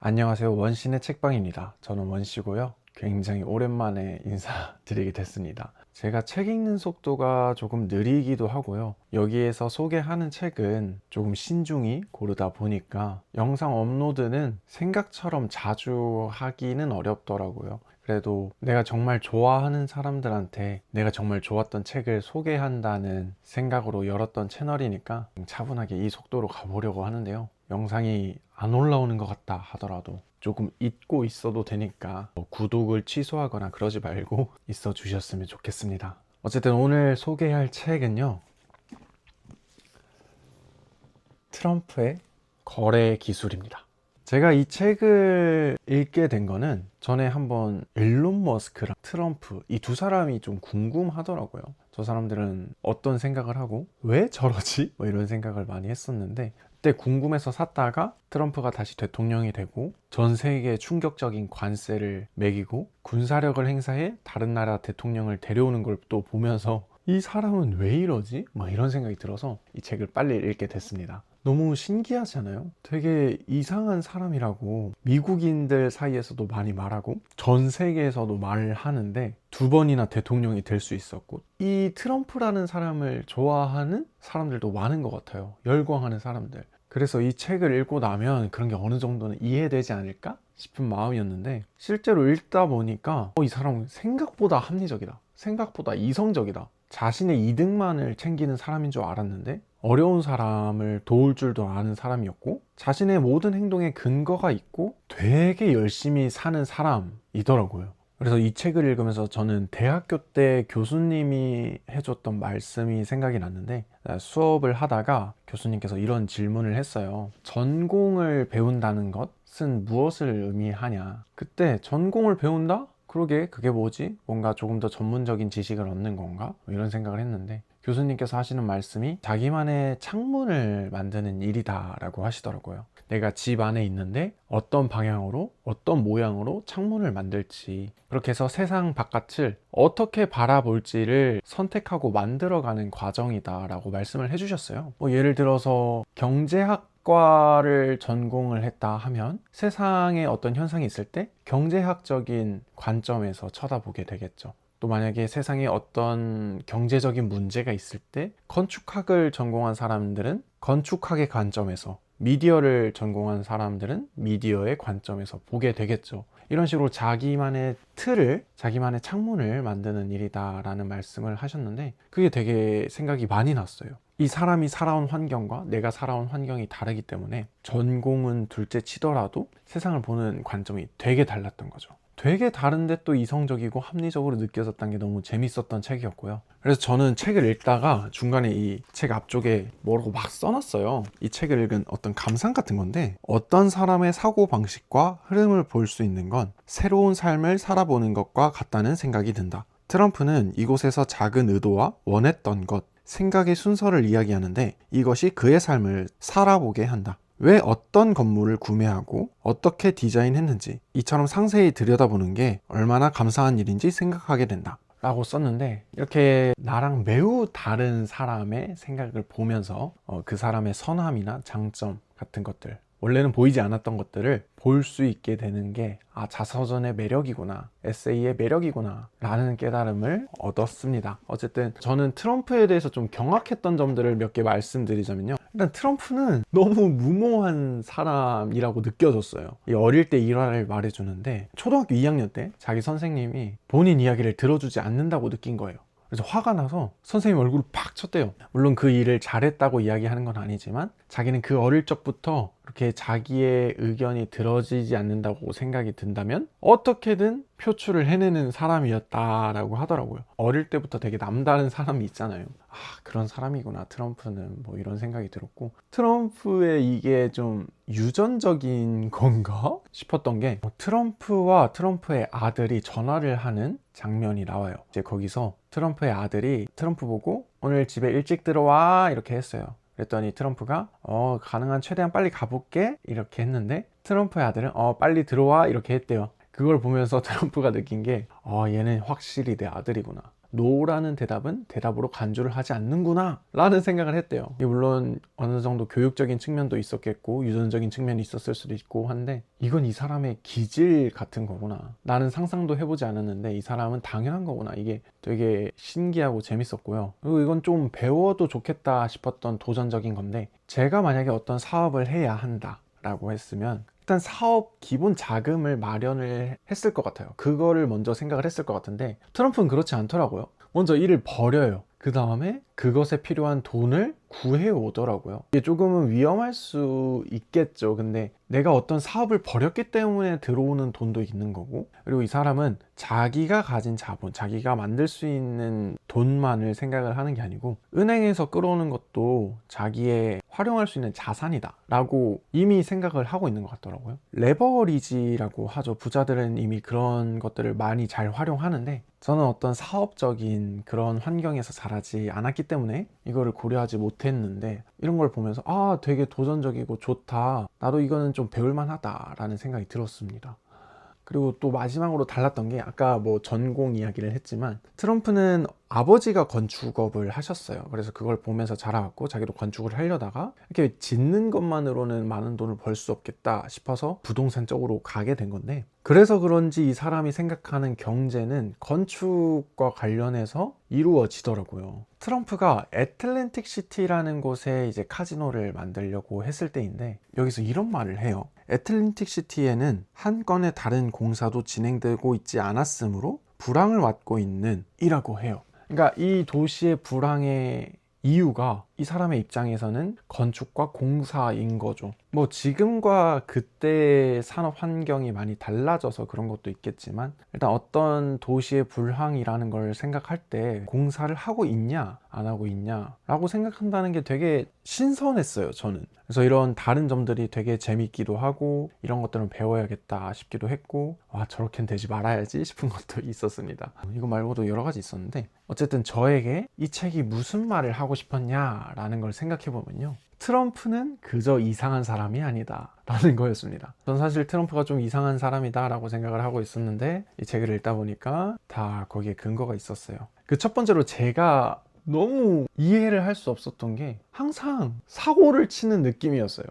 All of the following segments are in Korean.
안녕하세요. 원신의 책방입니다. 저는 원씨고요. 굉장히 오랜만에 인사드리게 됐습니다. 제가 책 읽는 속도가 조금 느리기도 하고요. 여기에서 소개하는 책은 조금 신중히 고르다 보니까 영상 업로드는 생각처럼 자주 하기는 어렵더라고요. 그래도 내가 정말 좋아하는 사람들한테 내가 정말 좋았던 책을 소개한다는 생각으로 열었던 채널이니까 차분하게 이 속도로 가보려고 하는데요. 영상이 안 올라오는 것 같다 하더라도 조금 잊고 있어도 되니까 구독을 취소하거나 그러지 말고 있어 주셨으면 좋겠습니다. 어쨌든 오늘 소개할 책은요, 트럼프의 거래 기술입니다. 제가 이 책을 읽게 된 거는 전에 한번 일론 머스크랑 트럼프 이 두 사람이 좀 궁금하더라고요. 저 사람들은 어떤 생각을 하고 왜 저러지? 뭐 이런 생각을 많이 했었는데, 그때 궁금해서 샀다가 트럼프가 다시 대통령이 되고 전 세계에 충격적인 관세를 매기고 군사력을 행사해 다른 나라 대통령을 데려오는 걸 또 보면서 이 사람은 왜 이러지? 막 이런 생각이 들어서 이 책을 빨리 읽게 됐습니다. 너무 신기하잖아요. 되게 이상한 사람이라고 미국인들 사이에서도 많이 말하고 전 세계에서도 말을 하는데 두 번이나 대통령이 될 수 있었고, 이 트럼프라는 사람을 좋아하는 사람들도 많은 것 같아요. 열광하는 사람들. 그래서 이 책을 읽고 나면 그런 게 어느 정도는 이해되지 않을까 싶은 마음이었는데, 실제로 읽다 보니까 이 사람은 생각보다 합리적이다, 생각보다 이성적이다, 자신의 이득만을 챙기는 사람인 줄 알았는데 어려운 사람을 도울 줄도 아는 사람이었고, 자신의 모든 행동에 근거가 있고 되게 열심히 사는 사람이더라고요. 그래서 이 책을 읽으면서 저는 대학교 때 교수님이 해줬던 말씀이 생각이 났는데, 수업을 하다가 교수님께서 이런 질문을 했어요. 전공을 배운다는 것은 무엇을 의미하냐? 그때 전공을 배운다? 그러게, 그게 뭐지? 뭔가 조금 더 전문적인 지식을 얻는 건가? 뭐 이런 생각을 했는데, 교수님께서 하시는 말씀이 자기만의 창문을 만드는 일이다 라고 하시더라고요. 내가 집 안에 있는데 어떤 방향으로 어떤 모양으로 창문을 만들지, 그렇게 해서 세상 바깥을 어떻게 바라볼지를 선택하고 만들어가는 과정이다 라고 말씀을 해주셨어요. 예를 들어서 경제학과를 전공을 했다 하면 세상에 어떤 현상이 있을 때 경제학적인 관점에서 쳐다보게 되겠죠. 또 만약에 세상에 어떤 경제적인 문제가 있을 때 건축학을 전공한 사람들은 건축학의 관점에서, 미디어를 전공한 사람들은 미디어의 관점에서 보게 되겠죠. 이런 식으로 자기만의 틀을, 자기만의 창문을 만드는 일이다 라는 말씀을 하셨는데, 그게 되게 생각이 많이 났어요. 이 사람이 살아온 환경과 내가 살아온 환경이 다르기 때문에 전공은 둘째 치더라도 세상을 보는 관점이 되게 달랐던 거죠. 되게 다른데 또 이성적이고 합리적으로 느껴졌던 게 너무 재밌었던 책이었고요. 그래서 저는 책을 읽다가 중간에 이 책 앞쪽에 뭐라고 막 써놨어요. 이 책을 읽은 어떤 감상 같은 건데, 어떤 사람의 사고방식과 흐름을 볼 수 있는 건 새로운 삶을 살아보는 것과 같다는 생각이 든다. 트럼프는 이곳에서 작은 의도와 원했던 것, 생각의 순서를 이야기하는데 이것이 그의 삶을 살아보게 한다. 왜 어떤 건물을 구매하고 어떻게 디자인했는지 이처럼 상세히 들여다보는 게 얼마나 감사한 일인지 생각하게 된다 라고 썼는데, 이렇게 나랑 매우 다른 사람의 생각을 보면서 그 사람의 선함이나 장점 같은 것들, 원래는 보이지 않았던 것들을 볼 수 있게 되는 게 자서전의 매력이구나, 에세이의 매력이구나 라는 깨달음을 얻었습니다. 어쨌든 저는 트럼프에 대해서 좀 경악했던 점들을 몇 개 말씀드리자면요, 일단 트럼프는 너무 무모한 사람이라고 느껴졌어요. 이 어릴 때 일화를 말해주는데, 초등학교 2학년 때 자기 선생님이 본인 이야기를 들어주지 않는다고 느낀 거예요. 그래서 화가 나서 선생님 얼굴을 팍 쳤대요. 물론 그 일을 잘했다고 이야기하는 건 아니지만 자기는 그 어릴 적부터 그렇게 자기의 의견이 들어지지 않는다고 생각이 든다면 어떻게든 표출을 해내는 사람이었다라고 하더라고요. 어릴 때부터 되게 남다른 사람이 있잖아요. 그런 사람이구나 트럼프는, 뭐 이런 생각이 들었고, 트럼프의 이게 좀 유전적인 건가 싶었던 게, 트럼프와 트럼프의 아들이 전화를 하는 장면이 나와요. 이제 거기서 트럼프의 아들이 트럼프 보고 오늘 집에 일찍 들어와 이렇게 했어요. 그랬더니 트럼프가 가능한 최대한 빨리 가볼게 이렇게 했는데, 트럼프의 아들은 빨리 들어와 이렇게 했대요. 그걸 보면서 트럼프가 느낀 게 얘는 확실히 내 아들이구나, 노라는 대답은 대답으로 간주를 하지 않는구나 라는 생각을 했대요. 이게 물론 어느 정도 교육적인 측면도 있었겠고 유전적인 측면이 있었을 수도 있고 한데, 이건 이 사람의 기질 같은 거구나, 나는 상상도 해보지 않았는데 이 사람은 당연한 거구나, 이게 되게 신기하고 재밌었고요. 그리고 이건 좀 배워도 좋겠다 싶었던 도전적인 건데, 제가 만약에 어떤 사업을 해야 한다 라고 했으면 일단 사업 기본 자금을 마련을 했을 것 같아요. 그거를 먼저 생각을 했을 것 같은데, 트럼프는 그렇지 않더라고요. 먼저 일을 벌여요. 그 다음에 그것에 필요한 돈을 구해 오더라고요. 이게 조금은 위험할 수 있겠죠. 근데 내가 어떤 사업을 벌였기 때문에 들어오는 돈도 있는 거고, 그리고 이 사람은 자기가 가진 자본, 자기가 만들 수 있는 돈만을 생각을 하는 게 아니고 은행에서 끌어오는 것도 자기의 활용할 수 있는 자산이다 라고 이미 생각을 하고 있는 것 같더라고요. 레버리지라고 하죠. 부자들은 이미 그런 것들을 많이 잘 활용하는데, 저는 어떤 사업적인 그런 환경에서 자라지 않았기 때문에 이거를 고려하지 못했는데, 이런 걸 보면서 되게 도전적이고 좋다, 나도 이거는 좀 배울만 하다 라는 생각이 들었습니다. 그리고 또 마지막으로 달랐던 게, 아까 뭐 전공 이야기를 했지만 트럼프는 아버지가 건축업을 하셨어요. 그래서 그걸 보면서 자라왔고 자기도 건축을 하려다가 이렇게 짓는 것만으로는 많은 돈을 벌 수 없겠다 싶어서 부동산 쪽으로 가게 된 건데, 그래서 그런지 이 사람이 생각하는 경제는 건축과 관련해서 이루어지더라고요. 트럼프가 애틀랜틱 시티라는 곳에 이제 카지노를 만들려고 했을 때인데, 여기서 이런 말을 해요. 애틀랜틱 시티에는 한 건의 다른 공사도 진행되고 있지 않았으므로 불황을 왔고 있는 이라고 해요. 그러니까 이 도시의 불황의 이유가 이 사람의 입장에서는 건축과 공사인 거죠. 뭐 지금과 그때 산업 환경이 많이 달라져서 그런 것도 있겠지만, 일단 어떤 도시의 불황이라는 걸 생각할 때 공사를 하고 있냐 안 하고 있냐 라고 생각한다는 게 되게 신선했어요, 저는. 그래서 이런 다른 점들이 되게 재밌기도 하고 이런 것들은 배워야겠다 싶기도 했고, 저렇게는 되지 말아야지 싶은 것도 있었습니다. 이거 말고도 여러 가지 있었는데, 어쨌든 저에게 이 책이 무슨 말을 하고 싶었냐 라는 걸 생각해보면요, 트럼프는 그저 이상한 사람이 아니다 라는 거였습니다. 전 사실 트럼프가 좀 이상한 사람이다 라고 생각을 하고 있었는데, 이 책을 읽다 보니까 다 거기에 근거가 있었어요. 그 첫 번째로 제가 너무 이해를 할 수 없었던 게, 항상 사고를 치는 느낌이었어요.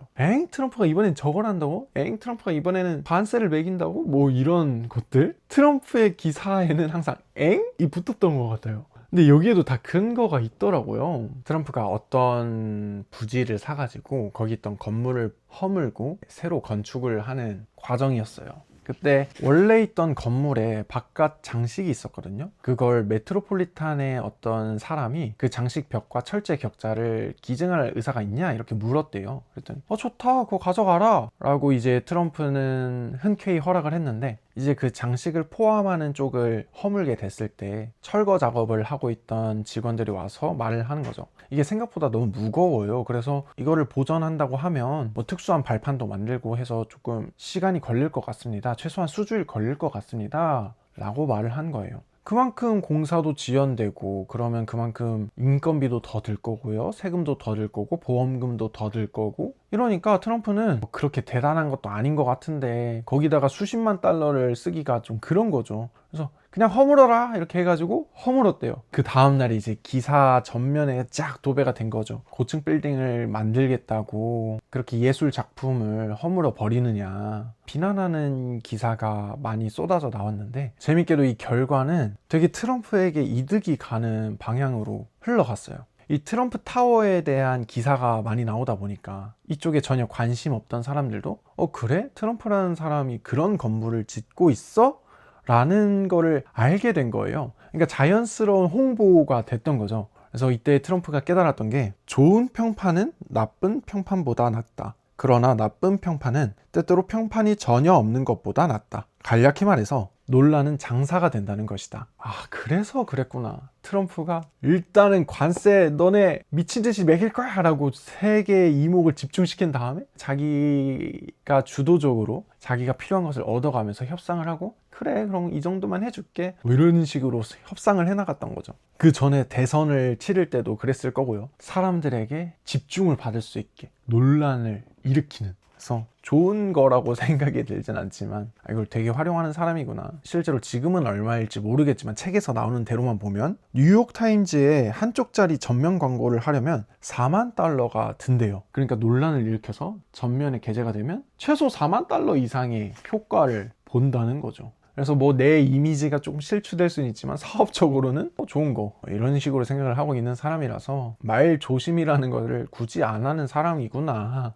트럼프가 이번엔 저걸 한다고? 트럼프가 이번에는 관세를 매긴다고? 뭐 이런 것들? 트럼프의 기사에는 항상 이 붙었던 것 같아요. 근데 여기에도 다 근거가 있더라고요. 트럼프가 어떤 부지를 사가지고 거기 있던 건물을 허물고 새로 건축을 하는 과정이었어요. 그때 원래 있던 건물에 바깥 장식이 있었거든요. 그걸 메트로폴리탄의 어떤 사람이 그 장식 벽과 철제 격자를 기증할 의사가 있냐 이렇게 물었대요. 그랬더니 좋다, 그거 가져가라 라고 이제 트럼프는 흔쾌히 허락을 했는데, 이제 그 장식을 포함하는 쪽을 허물게 됐을 때 철거 작업을 하고 있던 직원들이 와서 말을 하는 거죠. 이게 생각보다 너무 무거워요. 그래서 이거를 보전한다고 하면 뭐 특수한 발판도 만들고 해서 조금 시간이 걸릴 것 같습니다. 최소한 수주일 걸릴 것 같습니다 라고 말을 한 거예요. 그만큼 공사도 지연되고, 그러면 그만큼 인건비도 더 들 거고요, 세금도 더 들 거고, 보험금도 더 들 거고, 이러니까 트럼프는 뭐 그렇게 대단한 것도 아닌 것 같은데 거기다가 수십만 달러를 쓰기가 좀 그런 거죠. 그래서 그냥 허물어라 이렇게 해가지고 허물었대요. 그 다음날에 이제 기사 전면에 쫙 도배가 된 거죠. 고층 빌딩을 만들겠다고 그렇게 예술 작품을 허물어 버리느냐 비난하는 기사가 많이 쏟아져 나왔는데, 재밌게도 이 결과는 되게 트럼프에게 이득이 가는 방향으로 흘러갔어요. 이 트럼프 타워에 대한 기사가 많이 나오다 보니까 이쪽에 전혀 관심 없던 사람들도 그래? 트럼프라는 사람이 그런 건물을 짓고 있어? 라는 거를 알게 된 거예요. 그러니까 자연스러운 홍보가 됐던 거죠. 그래서 이때 트럼프가 깨달았던 게, 좋은 평판은 나쁜 평판보다 낫다. 그러나 나쁜 평판은 때때로 평판이 전혀 없는 것보다 낫다. 간략히 말해서 논란은 장사가 된다는 것이다. 그래서 그랬구나. 트럼프가 일단은 관세 너네 미친 듯이 매길 거야 라고 세계의 이목을 집중시킨 다음에 자기가 주도적으로 자기가 필요한 것을 얻어가면서 협상을 하고, 그래 그럼 이 정도만 해줄게 뭐 이런 식으로 협상을 해나갔던 거죠. 그 전에 대선을 치를 때도 그랬을 거고요. 사람들에게 집중을 받을 수 있게 논란을 일으키는 그래서 좋은 거라고 생각이 들진 않지만 이걸 되게 활용하는 사람이구나. 실제로 지금은 얼마일지 모르겠지만 책에서 나오는 대로만 보면 뉴욕타임즈에 한쪽짜리 전면 광고를 하려면 4만 달러가 든대요. 그러니까 논란을 일으켜서 전면에 게재가 되면 최소 4만 달러 이상의 효과를 본다는 거죠. 그래서 뭐 내 이미지가 조금 실추될 수는 있지만 사업적으로는 좋은 거 이런 식으로 생각을 하고 있는 사람이라서 말 조심이라는 것을 굳이 안 하는 사람이구나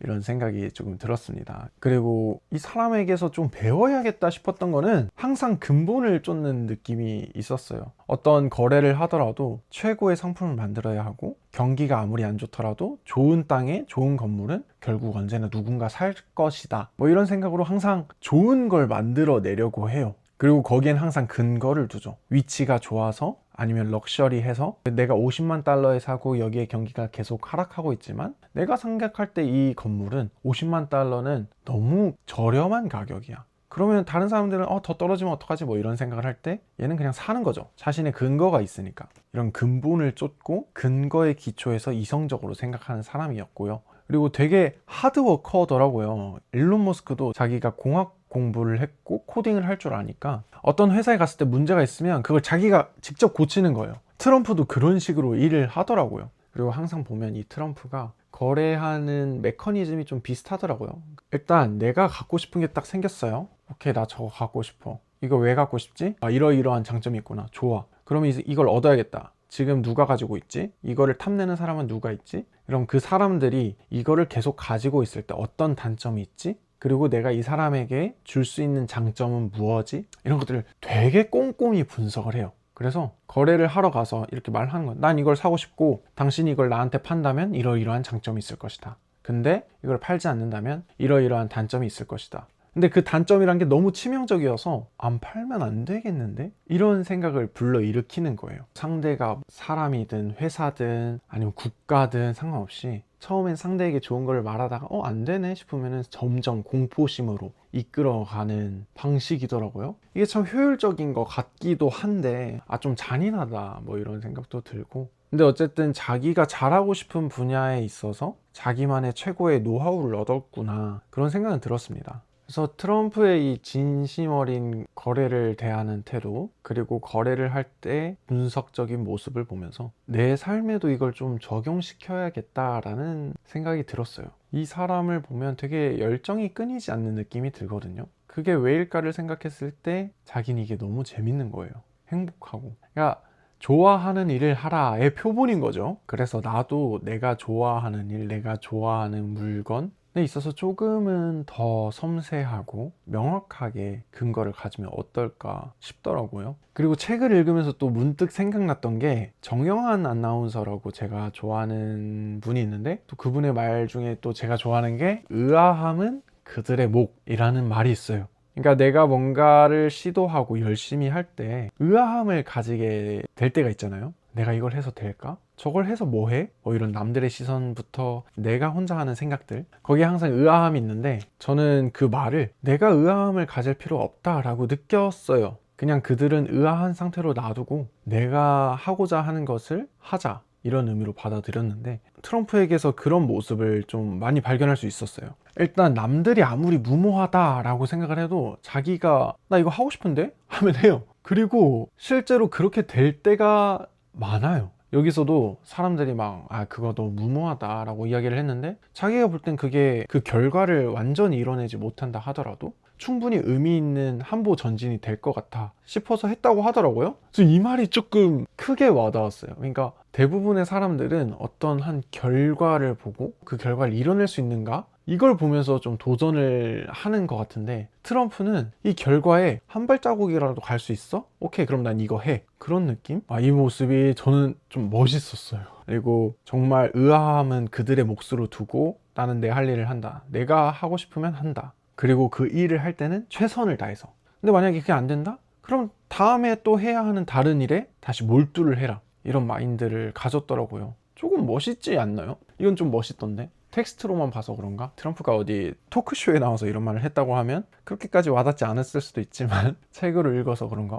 이런 생각이 조금 들었습니다. 그리고 이 사람에게서 좀 배워야겠다 싶었던 거는 항상 근본을 쫓는 느낌이 있었어요. 어떤 거래를 하더라도 최고의 상품을 만들어야 하고 경기가 아무리 안 좋더라도 좋은 땅에 좋은 건물은 결국 언제나 누군가 살 것이다, 뭐 이런 생각으로 항상 좋은 걸 만들어 내려고 해요. 그리고 거기엔 항상 근거를 두죠. 위치가 좋아서, 아니면 럭셔리해서 내가 50만 달러에 사고 여기에 경기가 계속 하락하고 있지만 내가 생각할 때 이 건물은 50만 달러는 너무 저렴한 가격이야. 그러면 다른 사람들은 더 떨어지면 어떡하지, 뭐 이런 생각을 할 때 얘는 그냥 사는 거죠. 자신의 근거가 있으니까. 이런 근본을 쫓고 근거에 기초해서 이성적으로 생각하는 사람이었고요. 그리고 되게 하드워커더라고요. 일론 머스크도 자기가 공학 공부를 했고 코딩을 할 줄 아니까 어떤 회사에 갔을 때 문제가 있으면 그걸 자기가 직접 고치는 거예요. 트럼프도 그런 식으로 일을 하더라고요. 그리고 항상 보면 이 트럼프가 거래하는 메커니즘이 좀 비슷하더라고요. 일단 내가 갖고 싶은 게 딱 생겼어요. 오케이, 나 저거 갖고 싶어. 이거 왜 갖고 싶지? 이러이러한 장점이 있구나. 좋아. 그러면 이제 이걸 얻어야겠다. 지금 누가 가지고 있지? 이거를 탐내는 사람은 누가 있지? 그럼 그 사람들이 이거를 계속 가지고 있을 때 어떤 단점이 있지? 그리고 내가 이 사람에게 줄 수 있는 장점은 무엇이? 이런 것들을 되게 꼼꼼히 분석을 해요. 그래서 거래를 하러 가서 이렇게 말하는 거야. 난 이걸 사고 싶고 당신이 이걸 나한테 판다면 이러이러한 장점이 있을 것이다. 근데 이걸 팔지 않는다면 이러이러한 단점이 있을 것이다. 근데 그 단점이란 게 너무 치명적이어서 안 팔면 안 되겠는데? 이런 생각을 불러일으키는 거예요. 상대가 사람이든 회사든 아니면 국가든 상관없이 처음엔 상대에게 좋은 걸 말하다가 안 되네 싶으면 점점 공포심으로 이끌어가는 방식이더라고요. 이게 참 효율적인 것 같기도 한데 좀 잔인하다, 뭐 이런 생각도 들고. 근데 어쨌든 자기가 잘하고 싶은 분야에 있어서 자기만의 최고의 노하우를 얻었구나, 그런 생각은 들었습니다. 그래서 트럼프의 이 진심 어린 거래를 대하는 태도, 그리고 거래를 할 때 분석적인 모습을 보면서 내 삶에도 이걸 좀 적용시켜야겠다라는 생각이 들었어요. 이 사람을 보면 되게 열정이 끊이지 않는 느낌이 들거든요. 그게 왜일까를 생각했을 때 자기는 이게 너무 재밌는 거예요. 행복하고. 그러니까 좋아하는 일을 하라의 표본인 거죠. 그래서 나도 내가 좋아하는 일, 내가 좋아하는 물건 에 있어서 조금은 더 섬세하고 명확하게 근거를 가지면 어떨까 싶더라고요. 그리고 책을 읽으면서 또 문득 생각났던 게, 정영한 아나운서라고 제가 좋아하는 분이 있는데, 또 그분의 말 중에 또 제가 좋아하는 게 의아함은 그들의 목이라는 말이 있어요. 그러니까 내가 뭔가를 시도하고 열심히 할 때 의아함을 가지게 될 때가 있잖아요. 내가 이걸 해서 될까? 저걸 해서 뭐 해? 이런 남들의 시선부터 내가 혼자 하는 생각들, 거기에 항상 의아함이 있는데, 저는 그 말을 내가 의아함을 가질 필요 없다라고 느꼈어요. 그냥 그들은 의아한 상태로 놔두고 내가 하고자 하는 것을 하자, 이런 의미로 받아들였는데, 트럼프에게서 그런 모습을 좀 많이 발견할 수 있었어요. 일단 남들이 아무리 무모하다라고 생각을 해도 자기가 나 이거 하고 싶은데? 하면 해요. 그리고 실제로 그렇게 될 때가 많아요. 여기서도 사람들이 막 그거 너무 무모하다라고 이야기를 했는데, 자기가 볼 땐 그게 그 결과를 완전히 이뤄내지 못한다 하더라도 충분히 의미 있는 한보 전진이 될 것 같아 싶어서 했다고 하더라고요. 그래서 이 말이 조금 크게 와닿았어요. 그러니까 대부분의 사람들은 어떤 한 결과를 보고 그 결과를 이뤄낼 수 있는가? 이걸 보면서 좀 도전을 하는 것 같은데, 트럼프는 이 결과에 한 발자국이라도 갈 수 있어? 오케이, 그럼 난 이거 해. 그런 느낌? 이 모습이 저는 좀 멋있었어요. 그리고 정말 의아함은 그들의 몫으로 두고 나는 내 할 일을 한다. 내가 하고 싶으면 한다. 그리고 그 일을 할 때는 최선을 다해서. 근데 만약에 그게 안 된다? 그럼 다음에 또 해야 하는 다른 일에 다시 몰두를 해라. 이런 마인드를 가졌더라고요. 조금 멋있지 않나요? 이건 좀 멋있던데? 텍스트로만 봐서 그런가? 트럼프가 어디 토크쇼에 나와서 이런 말을 했다고 하면 그렇게까지 와닿지 않았을 수도 있지만 책으로 읽어서 그런가?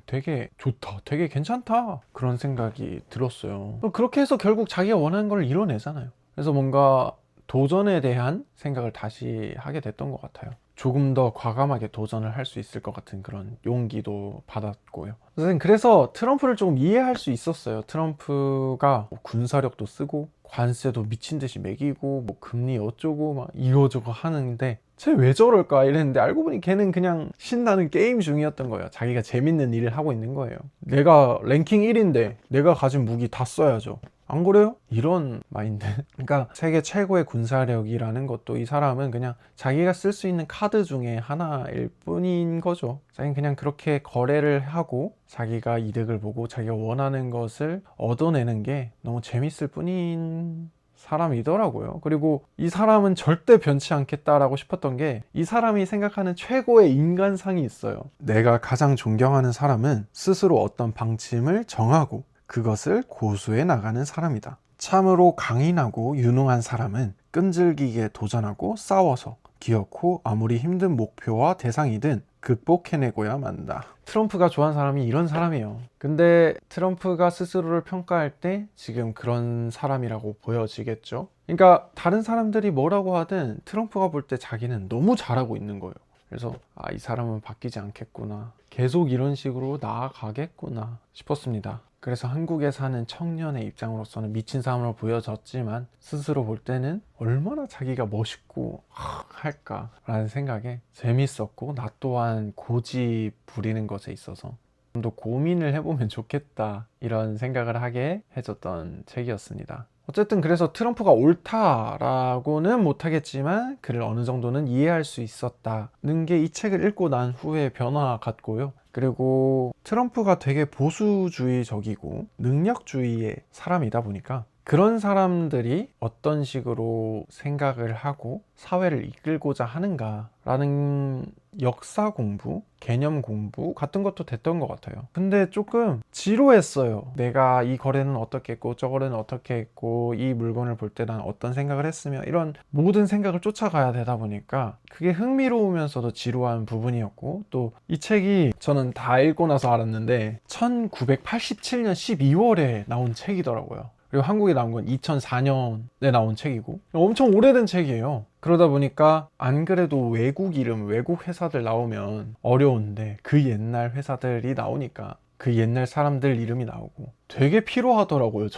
되게 좋다, 되게 괜찮다, 그런 생각이 들었어요. 그렇게 해서 결국 자기가 원하는 걸 이뤄내잖아요. 그래서 뭔가 도전에 대한 생각을 다시 하게 됐던 것 같아요. 조금 더 과감하게 도전을 할 수 있을 것 같은 그런 용기도 받았고요. 그래서 트럼프를 조금 이해할 수 있었어요. 트럼프가 뭐 군사력도 쓰고 관세도 미친 듯이 매기고 뭐 금리 어쩌고 막 이거저거 하는데 쟤 왜 저럴까 이랬는데 알고 보니 걔는 그냥 신나는 게임 중이었던 거예요. 자기가 재밌는 일을 하고 있는 거예요. 내가 랭킹 1인데 내가 가진 무기 다 써야죠. 안 그래요? 이런 마인드. 그러니까 세계 최고의 군사력이라는 것도 이 사람은 그냥 자기가 쓸 수 있는 카드 중에 하나일 뿐인 거죠. 자기는 그냥 그렇게 거래를 하고 자기가 이득을 보고 자기가 원하는 것을 얻어내는 게 너무 재밌을 뿐인 사람이더라고요. 그리고 이 사람은 절대 변치 않겠다라고 싶었던 게 이 사람이 생각하는 최고의 인간상이 있어요. 내가 가장 존경하는 사람은 스스로 어떤 방침을 정하고 그것을 고수해 나가는 사람이다. 참으로 강인하고 유능한 사람은 끈질기게 도전하고 싸워서 기어코 아무리 힘든 목표와 대상이든 극복해내고야 만다. 트럼프가 좋아하는 사람이 이런 사람이에요. 근데 트럼프가 스스로를 평가할 때 지금 그런 사람이라고 보여지겠죠. 그러니까 다른 사람들이 뭐라고 하든 트럼프가 볼 때 자기는 너무 잘하고 있는 거예요. 그래서 이 사람은 바뀌지 않겠구나, 계속 이런 식으로 나아가겠구나 싶었습니다. 그래서 한국에 사는 청년의 입장으로서는 미친 사람으로 보여졌지만 스스로 볼 때는 얼마나 자기가 멋있고 할까라는 생각에 재밌었고, 나 또한 고집 부리는 것에 있어서 좀 더 고민을 해보면 좋겠다 이런 생각을 하게 해줬던 책이었습니다. 어쨌든 그래서 트럼프가 옳다라고는 못하겠지만 그를 어느 정도는 이해할 수 있었다는 게 이 책을 읽고 난 후의 변화 같고요. 그리고 트럼프가 되게 보수주의적이고 능력주의의 사람이다 보니까 그런 사람들이 어떤 식으로 생각을 하고 사회를 이끌고자 하는가라는 역사 공부, 개념 공부 같은 것도 됐던 것 같아요. 근데 조금 지루했어요. 내가 이 거래는 어떻게 했고 저 거래는 어떻게 했고 이 물건을 볼 때 난 어떤 생각을 했으며 이런 모든 생각을 쫓아가야 되다 보니까 그게 흥미로우면서도 지루한 부분이었고, 또 이 책이 저는 다 읽고 나서 알았는데 1987년 12월에 나온 책이더라고요. 그리고 한국에 나온 건 2004년에 나온 책이고 엄청 오래된 책이에요. 그러다 보니까 안 그래도 외국 이름, 외국 회사들 나오면 어려운데 그 옛날 회사들이 나오니까 그 옛날 사람들 이름이 나오고 되게 피로하더라고요.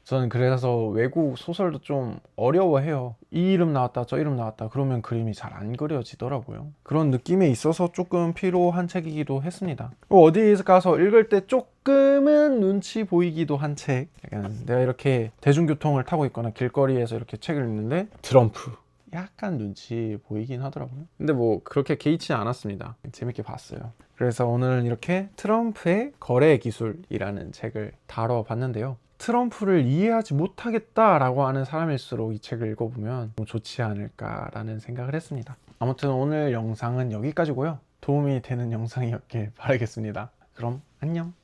저는 그래서 외국 소설도 좀 어려워해요. 이 이름 나왔다 저 이름 나왔다 그러면 그림이 잘 안 그려지더라고요. 그런 느낌에 있어서 조금 피로한 책이기도 했습니다. 어디 가서 읽을 때 조금은 눈치 보이기도 한 책. 내가 이렇게 대중교통을 타고 있거나 길거리에서 이렇게 책을 읽는데 트럼프 약간 눈치 보이긴 하더라고요. 근데 뭐 그렇게 개의치 않았습니다. 재밌게 봤어요. 그래서 오늘은 이렇게 트럼프의 거래 기술이라는 책을 다뤄봤는데요. 트럼프를 이해하지 못하겠다라고 하는 사람일수록 이 책을 읽어보면 좀 좋지 않을까라는 생각을 했습니다. 아무튼 오늘 영상은 여기까지고요. 도움이 되는 영상이었길 바라겠습니다. 그럼 안녕.